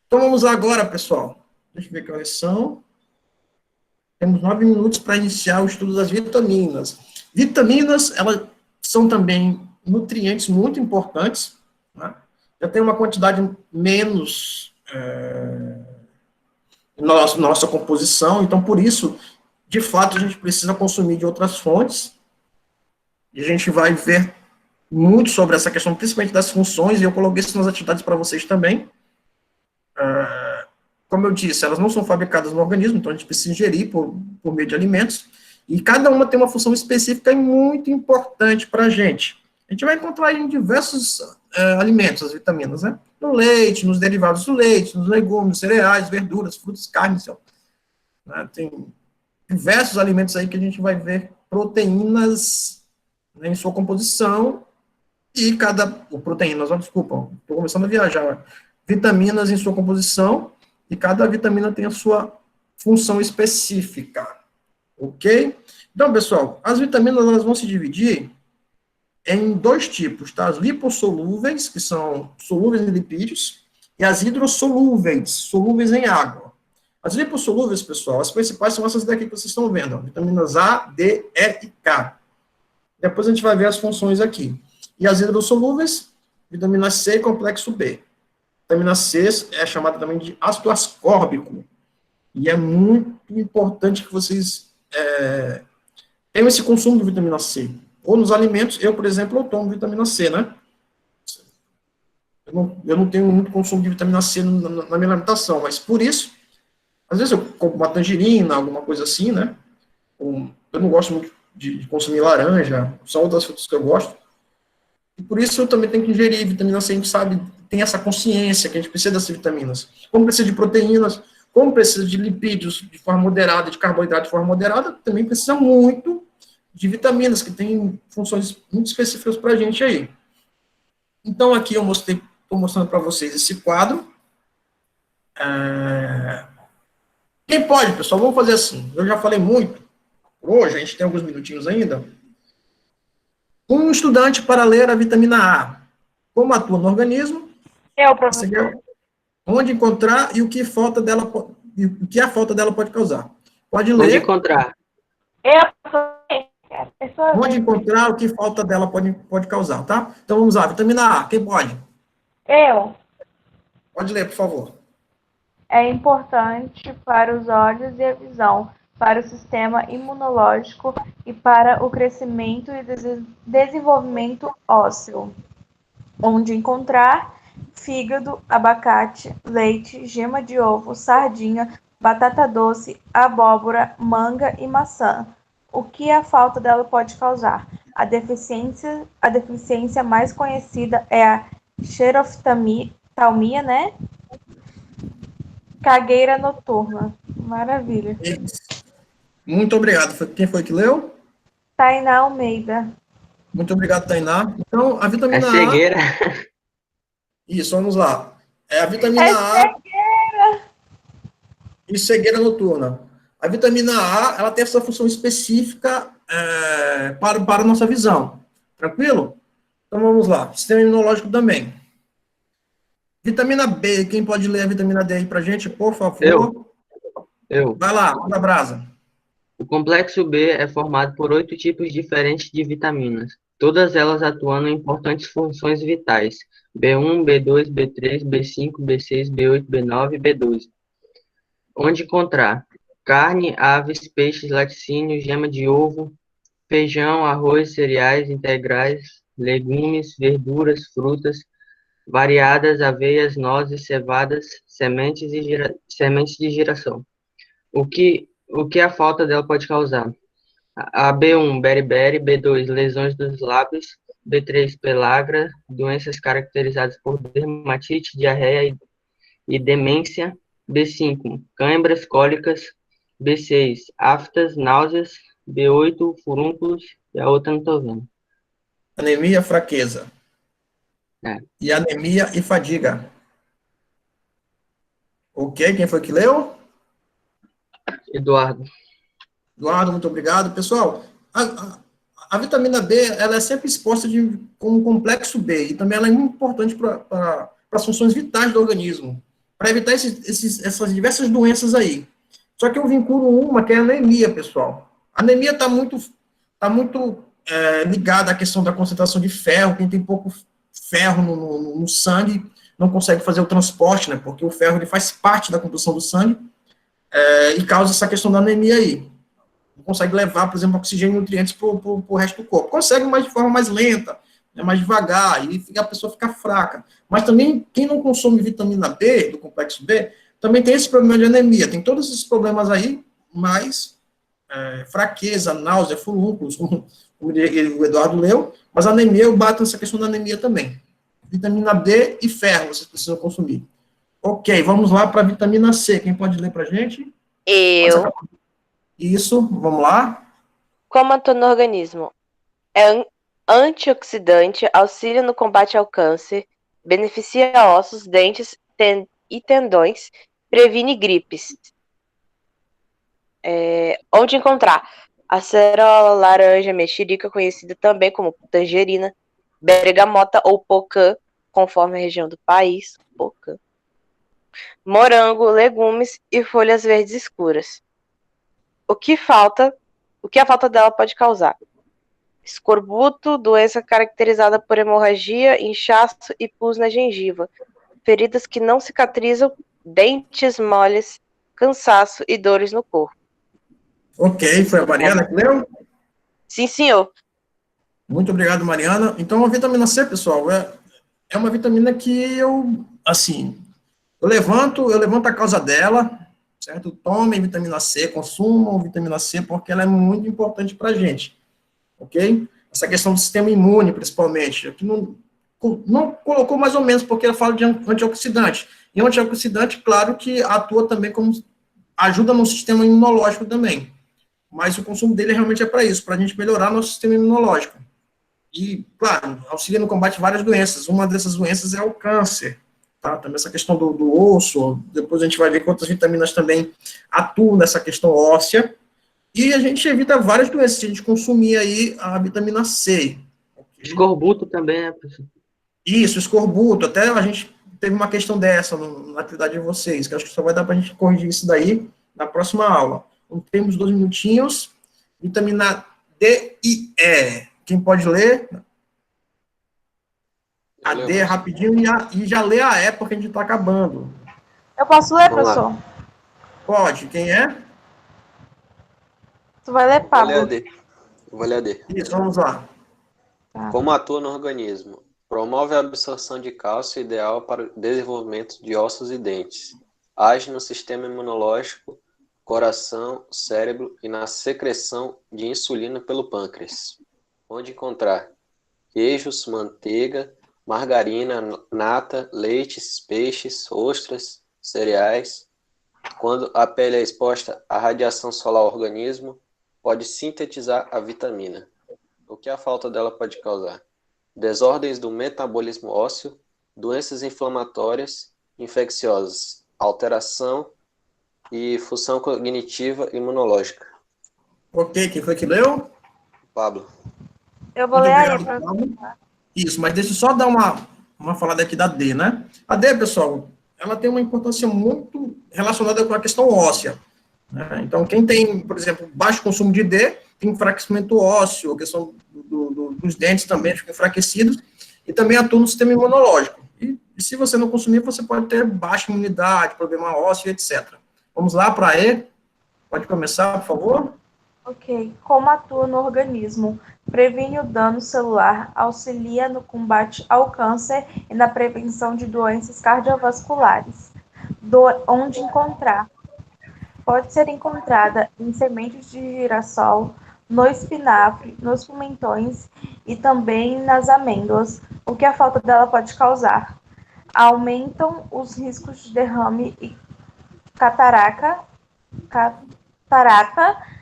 Speaker 1: Então vamos lá agora, pessoal. Deixa eu ver que horas são. Temos 9 minutos para iniciar o estudo das vitaminas. Vitaminas, elas são também nutrientes muito importantes, né? Já tem uma quantidade menos nossa composição, então, por isso, de fato, a gente precisa consumir de outras fontes, e a gente vai ver muito sobre essa questão, principalmente das funções, e eu coloquei isso nas atividades para vocês também. Como eu disse, elas não são fabricadas no organismo, então a gente precisa ingerir por meio de alimentos, e cada uma tem uma função específica e muito importante para a gente. A gente vai encontrar em diversos alimentos as vitaminas, né? No leite, nos derivados do leite, nos legumes, cereais, verduras, frutas, carnes, né? Tem diversos alimentos aí que a gente vai ver proteínas, né, em sua composição, e proteínas, desculpa, estou começando a viajar, vitaminas em sua composição, e cada vitamina tem a sua função específica, ok? Então, pessoal, as vitaminas, elas vão se dividir em 2 tipos, tá? As lipossolúveis, que são solúveis em lipídios, e as hidrossolúveis, solúveis em água. As lipossolúveis, pessoal, as principais são essas daqui que vocês estão vendo, ó, vitaminas A, D, E e K. Depois a gente vai ver as funções aqui. E as hidrossolúveis, vitamina C e complexo B. Vitamina C é chamada também de ácido ascórbico. E é muito importante que vocês tenham esse consumo de vitamina C. Ou nos alimentos, eu, por exemplo, eu tomo vitamina C, né? Eu não tenho muito consumo de vitamina C na minha alimentação, mas por isso, às vezes eu como uma tangerina, alguma coisa assim, né? Eu não gosto muito de consumir laranja, são outras frutas que eu gosto. E por isso eu também tenho que ingerir vitamina C, a gente sabe, tem essa consciência que a gente precisa dessas vitaminas. Como precisa de proteínas, como precisa de lipídios de forma moderada, de carboidrato de forma moderada, também precisa muito de vitaminas, que tem funções muito específicas para a gente aí. Então, aqui eu estou mostrando para vocês esse quadro. Quem pode, pessoal? Vamos fazer assim. Eu já falei muito. Hoje, a gente tem alguns minutinhos ainda. Um estudante para ler a vitamina A. Como atua no organismo?
Speaker 2: Professor.
Speaker 1: Onde encontrar e o que a falta dela pode causar. Pode ler.
Speaker 5: Onde encontrar?
Speaker 1: Onde encontrar o que falta dela pode causar, tá? Então vamos lá, vitamina A, quem pode?
Speaker 3: Eu.
Speaker 1: Pode ler, por favor.
Speaker 4: É importante para os olhos e a visão, para o sistema imunológico e para o crescimento e desenvolvimento ósseo. Onde encontrar fígado, abacate, leite, gema de ovo, sardinha, batata doce, abóbora, manga e maçã. O que a falta dela pode causar? A deficiência mais conhecida é a xeroftalmia, né? Cagueira noturna. Maravilha.
Speaker 1: Muito obrigado. Quem foi que leu?
Speaker 4: Tainá Almeida.
Speaker 1: Muito obrigado, Tainá. Então, a vitamina
Speaker 5: É cegueira.
Speaker 1: A... Isso, vamos lá. A vitamina A...
Speaker 4: Cegueira!
Speaker 1: E cegueira noturna. A vitamina A, ela tem essa função específica para a nossa visão. Tranquilo? Então, vamos lá. Sistema imunológico também. Vitamina B, quem pode ler a vitamina D aí pra gente, por favor?
Speaker 5: Eu.
Speaker 1: Vai lá, manda brasa.
Speaker 5: O complexo B é formado por 8 tipos diferentes de vitaminas, todas elas atuando em importantes funções vitais. B1, B2, B3, B5, B6, B8, B9 e B12. Onde encontrar? Carne, aves, peixes, laticínios, gema de ovo, feijão, arroz, cereais integrais, legumes, verduras, frutas, variadas, aveias, nozes, cevadas, sementes de girassol. O que a falta dela pode causar? A B1, beriberi, B2, lesões dos lábios, B3, pellagra, doenças caracterizadas por dermatite, diarreia e demência, B5, cãibras, cólicas, B6, aftas, náuseas, B8, furúnculos, e a outra não estou vendo.
Speaker 1: Anemia, fraqueza. E anemia e fadiga. Ok, quem foi que leu?
Speaker 5: Eduardo.
Speaker 1: Eduardo, muito obrigado. Pessoal, a vitamina B, ela é sempre exposta como complexo B, e também ela é muito importante para as funções vitais do organismo, para evitar essas diversas doenças aí. Só que eu vinculo uma, que é a anemia, pessoal. A anemia está muito ligada à questão da concentração de ferro, quem tem pouco ferro no sangue, não consegue fazer o transporte, né, porque o ferro ele faz parte da composição do sangue, e causa essa questão da anemia aí. Não consegue levar, por exemplo, oxigênio e nutrientes para o resto do corpo. Consegue, mas de forma mais lenta, né, mais devagar, e a pessoa fica fraca. Mas também, quem não consome vitamina B, do complexo B, também tem esse problema de anemia. Tem todos esses problemas aí, mas fraqueza, náusea, furúnculos, como o Eduardo leu, mas a anemia, eu bato nessa questão da anemia também. Vitamina D e ferro, vocês precisam consumir. Ok, vamos lá para a vitamina C. Quem pode ler para a gente?
Speaker 7: Eu.
Speaker 1: Isso, vamos lá.
Speaker 7: Como atua no organismo? É antioxidante, auxilia no combate ao câncer, beneficia ossos, dentes e tendões, previne gripes. Onde encontrar? Acerola, laranja, mexerica, conhecida também como tangerina, bergamota ou pocã, conforme a região do país, pocã. Morango, legumes e folhas verdes escuras. O que a falta dela pode causar? Escorbuto, doença caracterizada por hemorragia, inchaço e pus na gengiva, feridas que não cicatrizam, dentes moles, cansaço e dores no corpo.
Speaker 1: Ok, foi a Mariana que leu?
Speaker 7: Sim, senhor.
Speaker 1: Muito obrigado, Mariana. Então, a vitamina C, pessoal, é uma vitamina que eu levanto a causa dela, certo? Tomem vitamina C, consumam vitamina C, porque ela é muito importante para a gente, ok? Essa questão do sistema imune, principalmente, aqui não colocou mais ou menos, porque ela fala de antioxidante. E antioxidante, claro que atua também como, ajuda no sistema imunológico também. Mas o consumo dele realmente é para isso, para a gente melhorar nosso sistema imunológico. E, claro, auxilia no combate a várias doenças. Uma dessas doenças é o câncer, tá? Também essa questão do osso, depois a gente vai ver que outras vitaminas também atuam nessa questão óssea. E a gente evita várias doenças se a gente consumir aí a vitamina C. Okay?
Speaker 5: Escorbuto também, né, professor?
Speaker 1: Isso, escorbuto. Até a gente teve uma questão dessa na atividade de vocês, que acho que só vai dar para a gente corrigir isso daí na próxima aula. Então, temos 2 minutinhos. Vitamina D e E. Quem pode ler? A D rapidinho e já lê a E, porque a gente está acabando.
Speaker 4: Eu posso ler,
Speaker 6: Vamos lá.
Speaker 4: professor?
Speaker 1: Pode. Quem é?
Speaker 4: Tu vai ler, Pablo?
Speaker 6: Eu vou ler a D.
Speaker 1: Isso, vamos lá.
Speaker 4: Tá.
Speaker 8: Como atua no organismo? Promove a absorção de cálcio, ideal para o desenvolvimento de ossos e dentes. Age no sistema imunológico, coração, cérebro e na secreção de insulina pelo pâncreas. Onde encontrar? Queijos, manteiga, margarina, nata, leites, peixes, ostras, cereais. Quando a pele é exposta à radiação solar ao organismo, pode sintetizar a vitamina. O que a falta dela pode causar? Desordens do metabolismo ósseo, doenças inflamatórias, infecciosas, alteração e função cognitiva e imunológica.
Speaker 1: Ok, quem foi que leu?
Speaker 8: Pablo.
Speaker 4: Eu vou
Speaker 1: Muito
Speaker 4: ler aí,
Speaker 1: obrigado,
Speaker 4: professor.
Speaker 1: Pablo. Isso, mas deixa eu só dar uma falada aqui da D, né? A D, pessoal, ela tem uma importância muito relacionada com a questão óssea, né? Então, quem tem, por exemplo, baixo consumo de D, tem enfraquecimento ósseo, a questão dos dentes também ficam enfraquecidos, e também atua no sistema imunológico. E se você não consumir, você pode ter baixa imunidade, problema ósseo, etc. Vamos lá para E. Pode começar, por favor?
Speaker 4: Ok. Como atua no organismo? Previne o dano celular, auxilia no combate ao câncer e na prevenção de doenças cardiovasculares. Onde encontrar? Pode ser encontrada em sementes de girassol, no espinafre, nos pimentões e também nas amêndoas. O que a falta dela pode causar? Aumentam os riscos de derrame e catarata,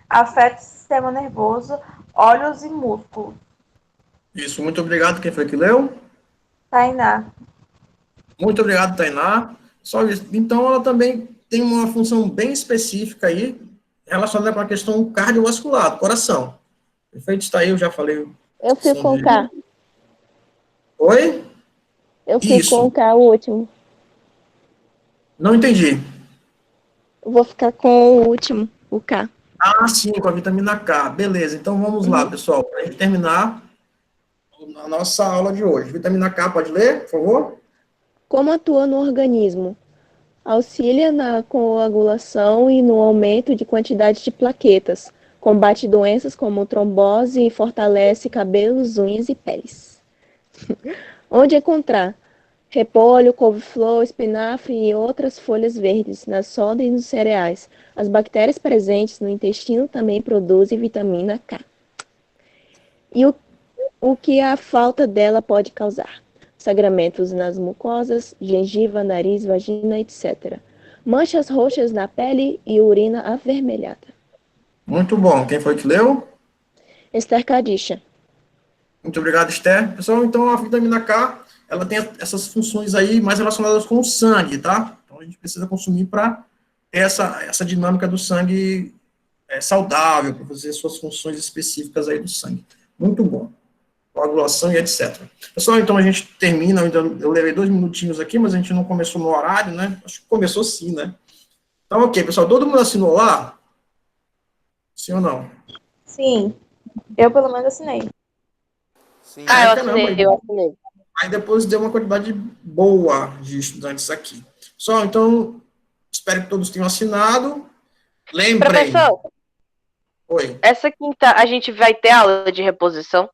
Speaker 4: afeta o sistema nervoso, olhos e músculos.
Speaker 1: Isso, muito obrigado. Quem foi que leu?
Speaker 4: Tainá.
Speaker 1: Muito obrigado, Tainá. Só isso. Então, ela também tem uma função bem específica aí, relacionada com a questão cardiovascular, do coração. Perfeito? Está aí, eu já falei.
Speaker 3: Eu fico com o K.
Speaker 1: Oi?
Speaker 3: Eu fico
Speaker 1: Isso.
Speaker 3: com o K, o último.
Speaker 1: Não entendi.
Speaker 3: Eu vou ficar com o último, o K.
Speaker 1: Ah, sim, com a vitamina K. Beleza, então vamos lá, pessoal. Para a gente terminar na nossa aula de hoje. Vitamina K, pode ler, por favor?
Speaker 3: Como atua no organismo? Auxilia na coagulação e no aumento de quantidade de plaquetas. Combate doenças como trombose e fortalece cabelos, unhas e peles. Onde encontrar? Repolho, couve-flor, espinafre e outras folhas verdes, na soda e nos cereais. As bactérias presentes no intestino também produzem vitamina K. E o que a falta dela pode causar? Sangramentos nas mucosas, gengiva, nariz, vagina, etc. Manchas roxas na pele e urina avermelhada.
Speaker 1: Muito bom. Quem foi que leu?
Speaker 3: Esther Kadisha.
Speaker 1: Muito obrigado, Esther. Pessoal, então a vitamina K, ela tem essas funções aí mais relacionadas com o sangue, tá? Então a gente precisa consumir para ter essa dinâmica do sangue saudável, para fazer suas funções específicas aí do sangue. Muito bom. Coagulação e etc. Pessoal, então a gente termina, eu levei 2 minutinhos aqui, mas a gente não começou no horário, né? Acho que começou sim, né? Então, ok, pessoal, todo mundo assinou lá? Sim ou não?
Speaker 4: Sim, eu pelo menos assinei.
Speaker 6: Sim.
Speaker 7: Ah, eu
Speaker 1: Caramba,
Speaker 7: assinei, eu assinei.
Speaker 1: Aí depois deu uma quantidade boa de estudantes aqui. Pessoal, então, espero que todos tenham assinado. Lembrem.
Speaker 7: Professor,
Speaker 1: Oi.
Speaker 7: essa quinta a gente vai ter aula de reposição?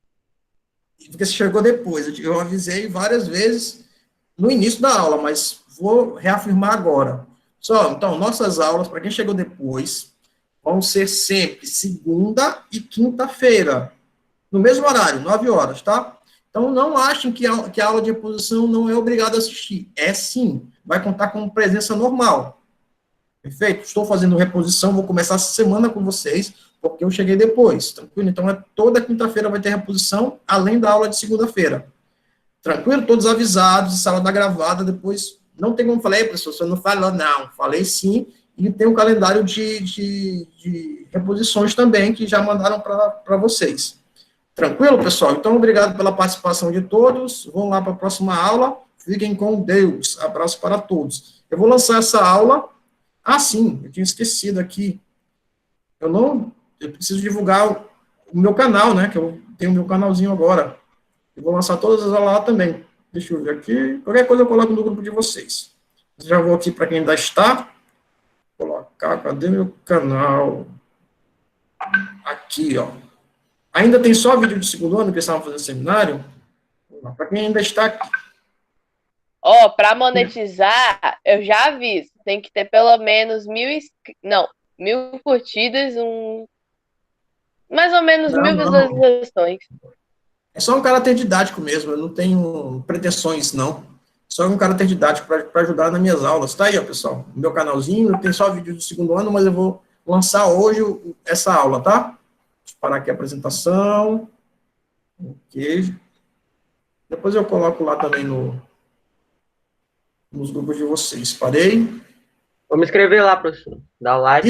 Speaker 1: Porque você chegou depois. Eu avisei várias vezes no início da aula, mas vou reafirmar agora. Pessoal, então, nossas aulas, para quem chegou depois, vão ser sempre segunda e quinta-feira, no mesmo horário, 9 horas, tá? Então, não achem que a aula de reposição não é obrigado a assistir. É sim, vai contar com presença normal. Perfeito? Estou fazendo reposição, vou começar essa semana com vocês, porque eu cheguei depois, tranquilo? Então, toda quinta-feira vai ter reposição, além da aula de segunda-feira. Tranquilo? Todos avisados, sala da gravada, depois, não tem como falar, professor, você não falou, não, falei sim, e tem um calendário de reposições também, que já mandaram para vocês. Tranquilo, pessoal? Então, obrigado pela participação de todos. Vamos lá para a próxima aula. Fiquem com Deus. Abraço para todos. Eu vou lançar essa aula. Ah, sim, eu tinha esquecido aqui. Eu preciso divulgar o meu canal, né? Que eu tenho o meu canalzinho agora. Eu vou lançar todas as aulas lá também. Deixa eu ver aqui. Qualquer coisa eu coloco no grupo de vocês. Já vou aqui para quem ainda está. Colocar, cadê meu canal? Aqui, ó. Ainda tem só vídeo de segundo ano que eles estavam fazendo seminário? Para quem ainda está aqui.
Speaker 7: Ó, para monetizar, eu já aviso, tem que ter pelo menos 1.000 curtidas, mais ou menos 1.000 visualizações.
Speaker 1: É só um caráter didático mesmo, eu não tenho pretensões, não. Só um caráter didático para ajudar nas minhas aulas. Tá aí, ó, pessoal. O meu canalzinho, tem só vídeo do segundo ano, mas eu vou lançar hoje essa aula, tá? Deixa eu parar aqui a apresentação. Ok. Depois eu coloco lá também nos grupos de vocês. Parei.
Speaker 5: Vamos escrever lá, professor. Da live.